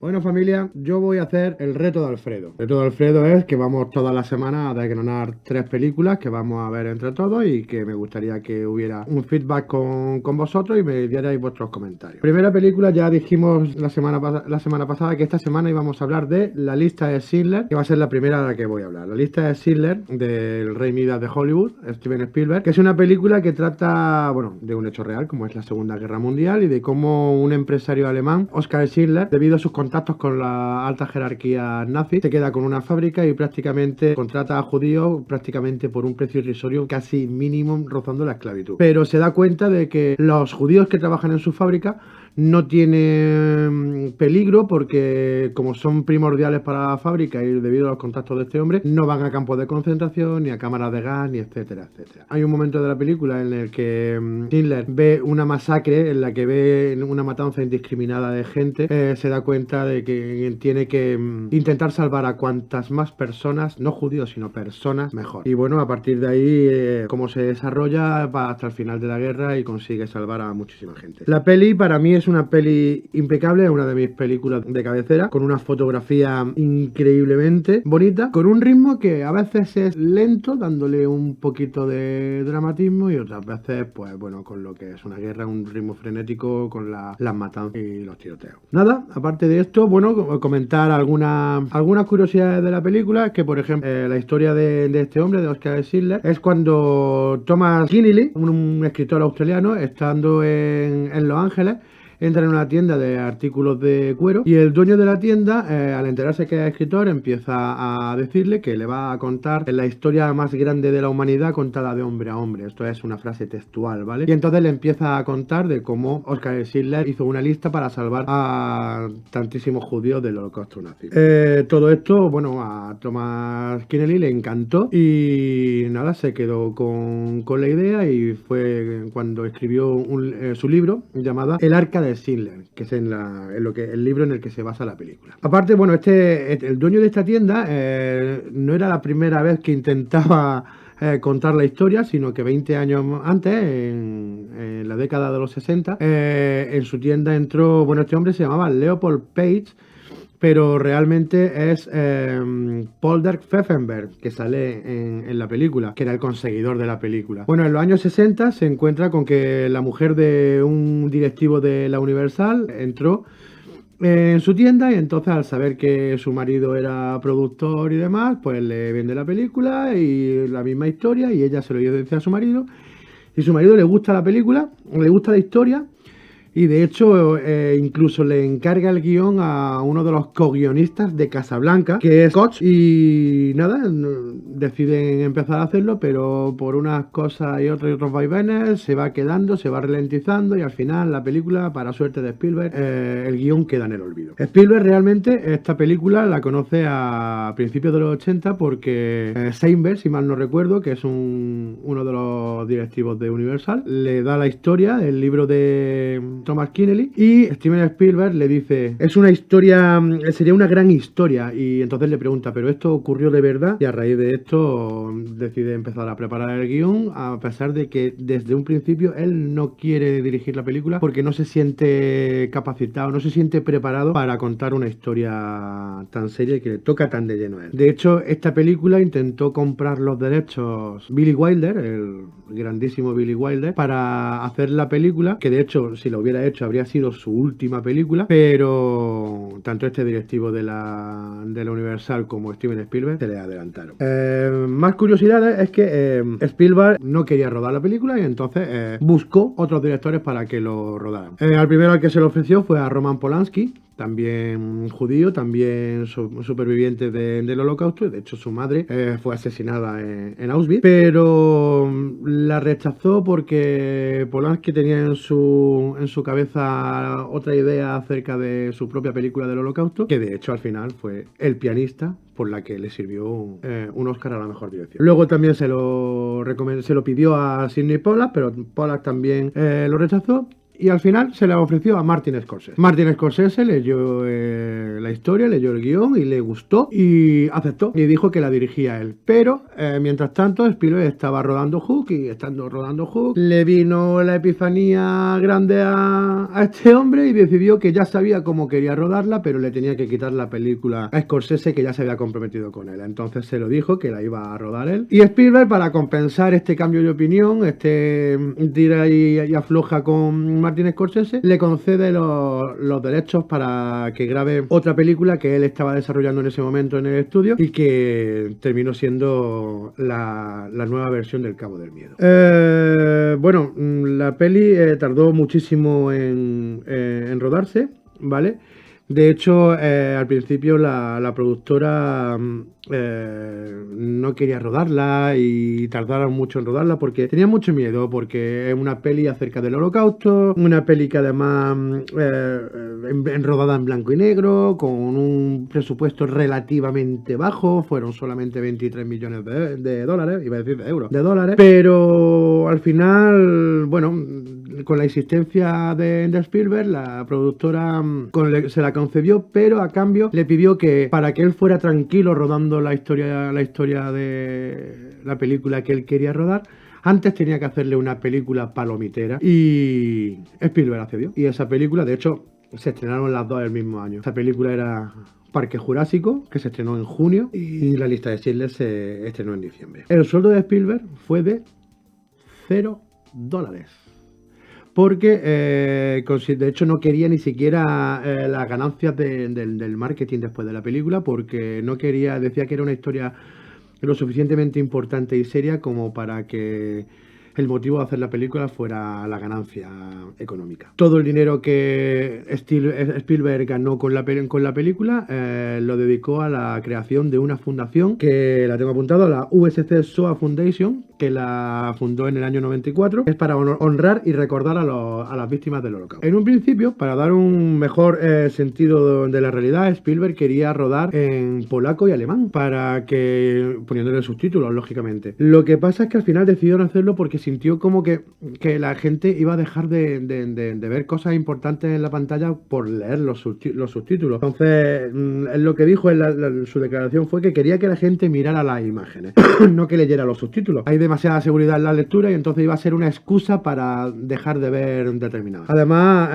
Bueno, familia, yo voy a hacer el reto de Alfredo. El reto de Alfredo es que vamos todas las semanas a desgranar 3 películas que vamos a ver entre todos y que me gustaría que hubiera un feedback con vosotros y me dierais vuestros comentarios. Primera película, ya dijimos la semana pasada que esta semana íbamos a hablar de La lista de Schindler, que va a ser la primera de la que voy a hablar. La lista de Schindler, del Rey Midas de Hollywood, Steven Spielberg, que es una película que trata, bueno, de un hecho real, como es la Segunda Guerra Mundial, y de cómo un empresario alemán, Oskar Schindler, debido a sus contactos con la alta jerarquía nazi, se queda con una fábrica y prácticamente contrata a judíos prácticamente por un precio irrisorio casi mínimo, rozando la esclavitud. Pero se da cuenta de que los judíos que trabajan en su fábrica no tienen peligro porque como son primordiales para la fábrica y debido a los contactos de este hombre no van a campos de concentración ni a cámaras de gas ni etcétera, etcétera. Hay un momento de la película en el que Schindler ve una masacre, en la que ve una matanza indiscriminada de gente, se da cuenta de que tiene que intentar salvar a cuantas más personas, no judíos sino personas, mejor. Y bueno, a partir de ahí cómo se desarrolla va hasta el final de la guerra y consigue salvar a muchísima gente. La peli para mí es una peli impecable, es una de mis películas de cabecera, con una fotografía increíblemente bonita, con un ritmo que a veces es lento, dándole un poquito de dramatismo, y otras veces, pues bueno, con lo que es una guerra, un ritmo frenético, con las matanzas y los tiroteos. Nada, aparte de esto, bueno, comentar algunas curiosidades de la película, que por ejemplo, la historia de este hombre, de Oskar Schindler, es cuando Thomas Keneally, un escritor australiano, estando en Los Ángeles, entra en una tienda de artículos de cuero y el dueño de la tienda, al enterarse que es escritor, empieza a decirle que le va a contar la historia más grande de la humanidad contada de hombre a hombre. Esto es una frase textual, ¿vale? Y entonces le empieza a contar de cómo Oskar Schindler hizo una lista para salvar a tantísimos judíos del holocausto nazi. Todo esto, bueno, a Thomas Keneally le encantó y nada, se quedó con la idea y fue cuando escribió su libro llamado El Arca de Schindler, que es el libro en el que se basa la película. Aparte, bueno, el dueño de esta tienda no era la primera vez que intentaba contar la historia, sino que 20 años antes, en la década de los 60, en su tienda entró, bueno, este hombre se llamaba Leopold Page, pero realmente es Paul Dirk Pfeffenberg, que sale en la película, que era el conseguidor de la película. Bueno, en los años 60 se encuentra con que la mujer de un directivo de la Universal entró en su tienda y entonces, al saber que su marido era productor y demás, pues le vende la película y la misma historia, y ella se lo dice a su marido, y su marido le gusta la película, le gusta la historia, y de hecho incluso le encarga el guión a uno de los co-guionistas de Casablanca, que es Koch, y nada, deciden empezar a hacerlo, pero por unas cosas y otros vaivenes se va quedando, se va ralentizando, y al final la película, para suerte de Spielberg, el guión queda en el olvido. Spielberg realmente esta película la conoce a principios de los 80 porque Steinberg, si mal no recuerdo, que es uno de los directivos de Universal, le da la historia, el libro de Thomas Keneally, y Steven Spielberg le dice, es una historia, sería una gran historia, y entonces le pregunta, ¿pero esto ocurrió de verdad? Y a raíz de esto decide empezar a preparar el guión, a pesar de que desde un principio él no quiere dirigir la película porque no se siente capacitado, no se siente preparado para contar una historia tan seria y que le toca tan de lleno a él. De hecho, esta película intentó comprar los derechos Billy Wilder, el grandísimo Billy Wilder, para hacer la película, que de hecho, si lo hubiera hecho, habría sido su última película, pero tanto este directivo de la Universal como Steven Spielberg se le adelantaron. Más curiosidades es que Spielberg no quería rodar la película y entonces buscó otros directores para que lo rodaran. Al primero al que se le ofreció fue a Roman Polanski, también judío, también superviviente del Holocausto, y de hecho su madre fue asesinada en Auschwitz, pero la rechazó porque Polanski tenía en su cabeza otra idea acerca de su propia película del Holocausto, que de hecho al final fue El pianista, por la que le sirvió un Oscar a la mejor dirección. Luego también se lo pidió a Sidney Pollack, pero Pollack también lo rechazó. Y al final se le ofreció a Martin Scorsese. Martin Scorsese leyó la la historia, leyó el guión y le gustó y aceptó y dijo que la dirigía él. Pero mientras tanto Spielberg estaba rodando Hook y estando rodando Hook le vino la epifanía grande a este hombre y decidió que ya sabía cómo quería rodarla, pero le tenía que quitar la película a Scorsese, que ya se había comprometido con él. Entonces se lo dijo que la iba a rodar él. Y Spielberg, para compensar este cambio de opinión, este tira y afloja con Martin Scorsese, le concede los derechos para que grabe otra película que él estaba desarrollando en ese momento en el estudio y que terminó siendo la nueva versión del Cabo del Miedo. Bueno, la peli tardó muchísimo en rodarse, ¿vale? De hecho, al principio la productora no quería rodarla y tardaron mucho en rodarla porque tenía mucho miedo, porque es una peli acerca del Holocausto, una peli que además rodada en blanco y negro, con un presupuesto relativamente bajo, fueron solamente 23 millones de dólares, iba a decir de euros, de dólares, pero al final, bueno, con la insistencia de Spielberg, la productora se la concedió, pero a cambio le pidió que para que él fuera tranquilo rodando la historia de la película que él quería rodar, antes tenía que hacerle una película palomitera y Spielberg accedió. Y esa película, de hecho, se estrenaron las dos el mismo año. Esa película era Parque Jurásico, que se estrenó en junio, y La lista de Schindler se estrenó en diciembre. El sueldo de Spielberg fue de $0. Porque de hecho no quería ni siquiera las ganancias del marketing después de la película, porque no quería, decía que era una historia lo suficientemente importante y seria como para que el motivo de hacer la película fuera la ganancia económica. Todo el dinero que Spielberg ganó con la película lo dedicó a la creación de una fundación que la tengo apuntado, la USC SOA Foundation, que la fundó en el año 94. Es para honrar y recordar a las víctimas del Holocausto. En un principio, para dar un mejor sentido de la realidad, Spielberg quería rodar en polaco y alemán, para que poniéndole subtítulos, lógicamente. Lo que pasa es que al final decidieron hacerlo porque sintió como que la gente iba a dejar de ver cosas importantes en la pantalla por leer los subtítulos. Entonces, lo que dijo en su declaración fue que quería que la gente mirara las imágenes, no que leyera los subtítulos. Hay demasiada seguridad en la lectura y entonces iba a ser una excusa para dejar de ver determinadas. Además,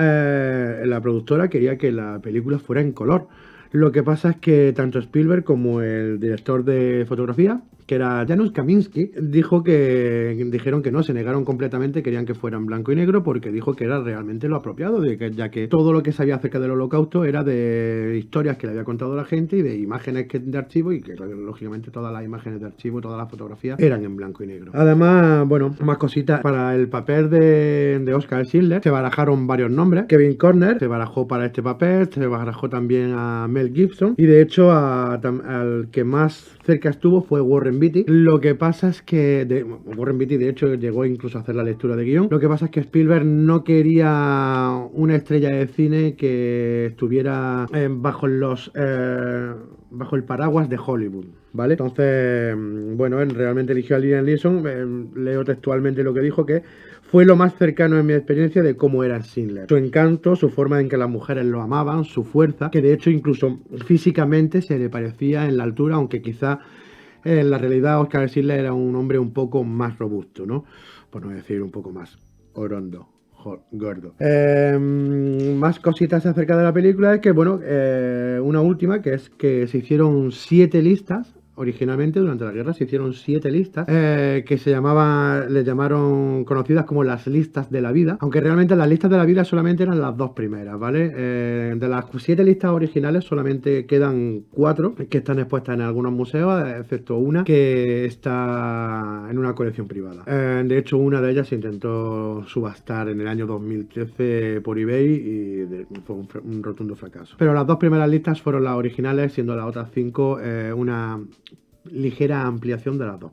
la productora quería que la película fuera en color. Lo que pasa es que tanto Spielberg como el director de fotografía, que era Janusz Kaminski, dijeron que no, se negaron completamente, querían que fuera en blanco y negro porque dijo que era realmente lo apropiado, ya que todo lo que sabía acerca del Holocausto era de historias que le había contado la gente y de imágenes de archivo, y que lógicamente todas las imágenes de archivo, todas las fotografías eran en blanco y negro. Además, bueno, más cositas. Para el papel de Oscar Schindler se barajaron varios nombres. Kevin Costner se barajó para este papel, se barajó también a Mel Gibson, y de hecho al que más cerca estuvo fue Warren Beatty. Lo que pasa es que Warren Beatty de hecho llegó incluso a hacer la lectura de guión. Lo que pasa es que Spielberg no quería una estrella de cine que estuviera bajo el paraguas de Hollywood, ¿vale? Entonces, bueno, él realmente eligió a Liam Neeson. Leo textualmente lo que dijo, que fue lo más cercano en mi experiencia de cómo era Schindler. Su encanto, su forma en que las mujeres lo amaban, su fuerza, que de hecho incluso físicamente se le parecía en la altura, aunque quizá en la realidad Oscar Schindler era un hombre un poco más robusto, ¿no? Por no decir un poco más orondo, gordo. Más cositas acerca de la película es que, bueno, una última, que es que se hicieron 7 listas. Originalmente, durante la guerra, se hicieron 7 listas que les llamaron, conocidas como las listas de la vida, aunque realmente las listas de la vida solamente eran las 2 primeras, ¿vale? De las 7 listas originales solamente quedan 4 que están expuestas en algunos museos, excepto una que está en una colección privada. De hecho, una de ellas se intentó subastar en el año 2013 por eBay y fue un rotundo fracaso. Pero las 2 primeras listas fueron las originales, siendo las otras 5 una ligera ampliación de las 2.